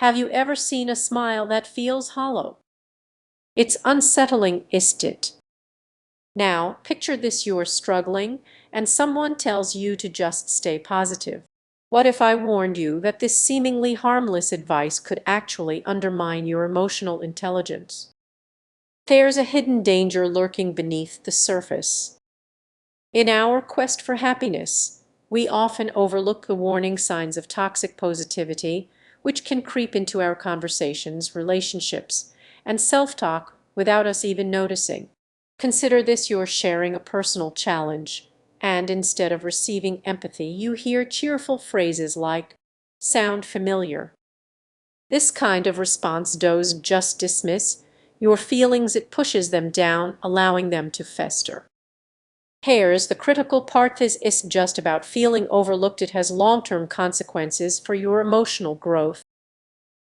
Have you ever seen a smile that feels hollow? It's unsettling, isn't it? Now, picture this: you're struggling, and someone tells you to just stay positive. What if I warned you that this seemingly harmless advice could actually undermine your emotional intelligence? There's a hidden danger lurking beneath the surface. In our quest for happiness, we often overlook the warning signs of toxic positivity, which can creep into our conversations, relationships, and self-talk without us even noticing. Consider this: you're sharing a personal challenge, and instead of receiving empathy, you hear cheerful phrases like, "Sound familiar?" This kind of response doesn't just dismiss your feelings, it pushes them down, allowing them to fester. Here's the critical part: this isn't just about feeling overlooked, it has long-term consequences for your emotional growth.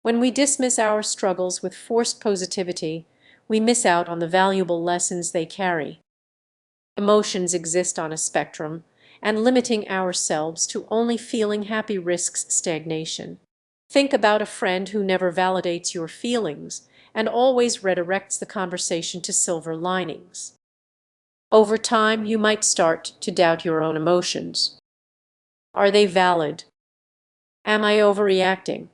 When we dismiss our struggles with forced positivity, we miss out on the valuable lessons they carry. Emotions exist on a spectrum, and limiting ourselves to only feeling happy risks stagnation. Think about a friend who never validates your feelings and always redirects the conversation to silver linings. Over time, you might start to doubt your own emotions. Are they valid? Am I overreacting?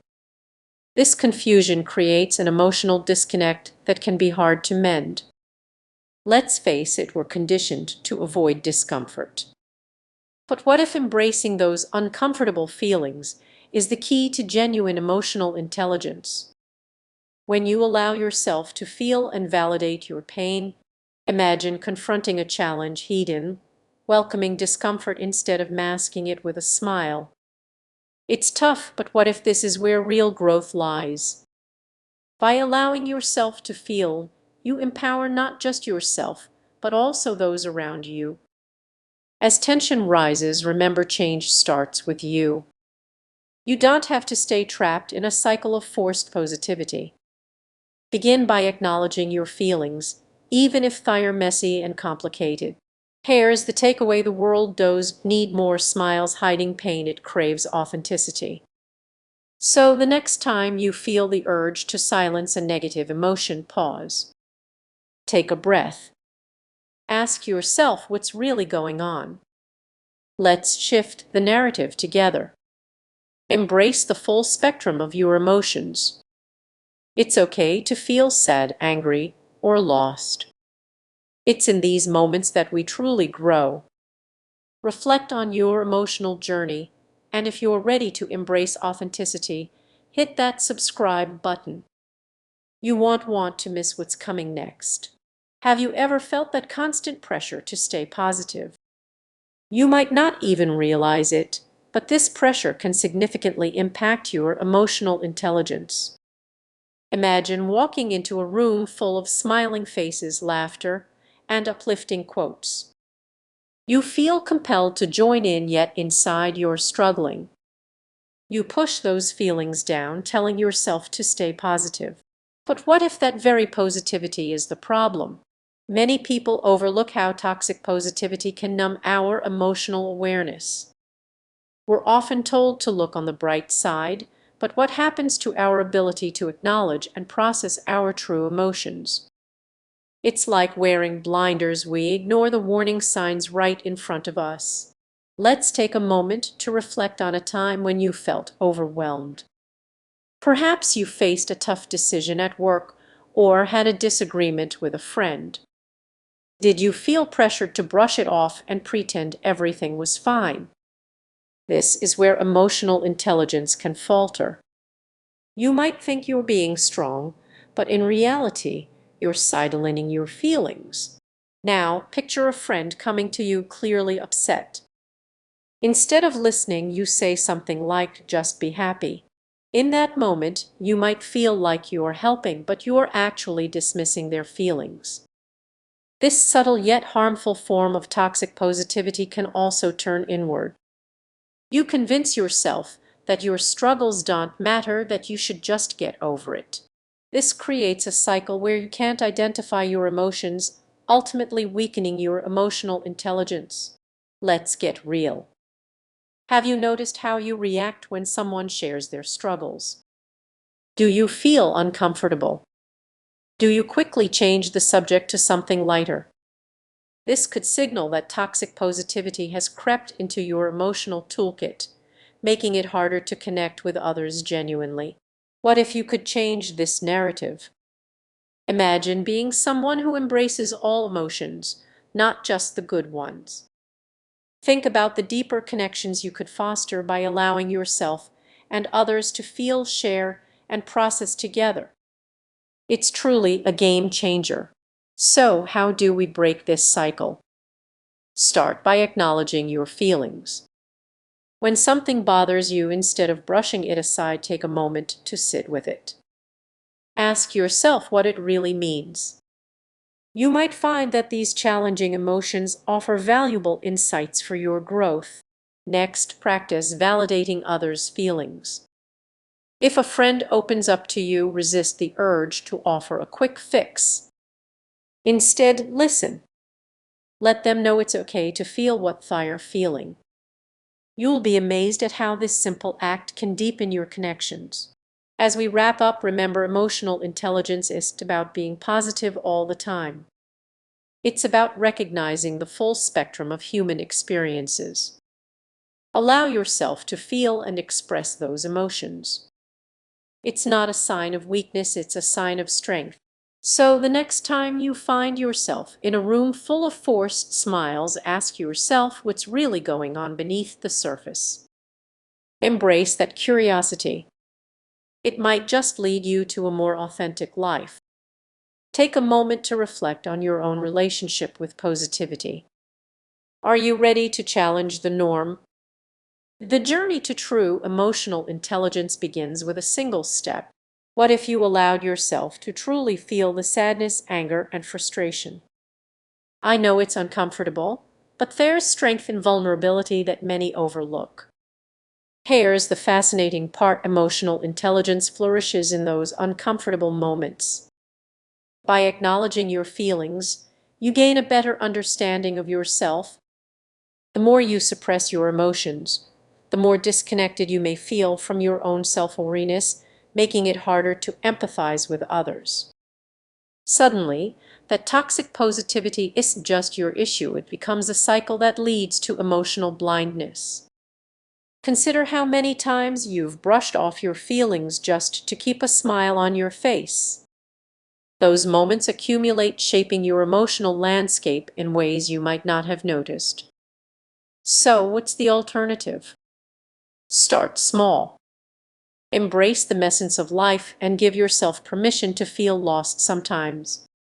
This confusion creates an emotional disconnect that can be hard to mend. Let's face it, we're conditioned to avoid discomfort. But what if embracing those uncomfortable feelings is the key to genuine emotional intelligence? When you allow yourself to feel and validate your pain, imagine confronting a challenge head-on, welcoming discomfort instead of masking it with a smile. It's tough, but what if this is where real growth lies? By allowing yourself to feel, you empower not just yourself, but also those around you. As tension rises, remember, change starts with you. You don't have to stay trapped in a cycle of forced positivity. Begin by acknowledging your feelings, even if they're messy and complicated. Here's the takeaway: the world does need more smiles hiding pain, it craves authenticity. So the next time you feel the urge to silence a negative emotion, pause. Take a breath. Ask yourself what's really going on. Let's shift the narrative together. Embrace the full spectrum of your emotions. It's okay to feel sad, angry, or lost. It's in these moments that we truly grow. Reflect on your emotional journey, and if you're ready to embrace authenticity, hit that subscribe button. You won't want to miss what's coming next. Have you ever felt that constant pressure to stay positive? You might not even realize it, but this pressure can significantly impact your emotional intelligence. Imagine walking into a room full of smiling faces, laughter, and uplifting quotes. You feel compelled to join in, yet inside you're struggling. You push those feelings down, telling yourself to stay positive. But what if that very positivity is the problem? Many people overlook how toxic positivity can numb our emotional awareness. We're often told to look on the bright side, but what happens to our ability to acknowledge and process our true emotions? It's like wearing blinders: we ignore the warning signs right in front of us. Let's take a moment to reflect on a time when you felt overwhelmed. Perhaps you faced a tough decision at work or had a disagreement with a friend. Did you feel pressured to brush it off and pretend everything was fine? This is where emotional intelligence can falter. You might think you're being strong, but in reality, you're sidelining your feelings. Now, picture a friend coming to you clearly upset. Instead of listening, you say something like, "Just be happy." In that moment, you might feel like you're helping, but you're actually dismissing their feelings. This subtle yet harmful form of toxic positivity can also turn inward. You convince yourself that your struggles don't matter, that you should just get over it. This creates a cycle where you can't identify your emotions, ultimately weakening your emotional intelligence. Let's get real. Have you noticed how you react when someone shares their struggles? Do you feel uncomfortable? Do you quickly change the subject to something lighter? This could signal that toxic positivity has crept into your emotional toolkit, making it harder to connect with others genuinely. What if you could change this narrative? Imagine being someone who embraces all emotions, not just the good ones. Think about the deeper connections you could foster by allowing yourself and others to feel, share, and process together. It's truly a game changer. So, how do we break this cycle? Start by acknowledging your feelings. When something bothers you, instead of brushing it aside, take a moment to sit with it. Ask yourself what it really means. You might find that these challenging emotions offer valuable insights for your growth. Next, practice validating others' feelings. If a friend opens up to you, resist the urge to offer a quick fix. Instead, listen. Let them know it's okay to feel what they're feeling. You'll be amazed at how this simple act can deepen your connections. As we wrap up, remember, emotional intelligence isn't about being positive all the time. It's about recognizing the full spectrum of human experiences. Allow yourself to feel and express those emotions. It's not a sign of weakness, it's a sign of strength. So the next time you find yourself in a room full of forced smiles, ask yourself what's really going on beneath the surface. Embrace that curiosity. It might just lead you to a more authentic life. Take a moment to reflect on your own relationship with positivity. Are you ready to challenge the norm? The journey to true emotional intelligence begins with a single step. What if you allowed yourself to truly feel the sadness, anger, and frustration? I know it's uncomfortable, but there's strength in vulnerability that many overlook. Here's the fascinating part: emotional intelligence flourishes in those uncomfortable moments. By acknowledging your feelings, you gain a better understanding of yourself. The more you suppress your emotions, the more disconnected you may feel from your own self-awareness, making it harder to empathize with others. Suddenly, that toxic positivity isn't just your issue, it becomes a cycle that leads to emotional blindness. Consider how many times you've brushed off your feelings just to keep a smile on your face. Those moments accumulate, shaping your emotional landscape in ways you might not have noticed. So, what's the alternative? Start small. Embrace the messence of life and give yourself permission to feel lost sometimes.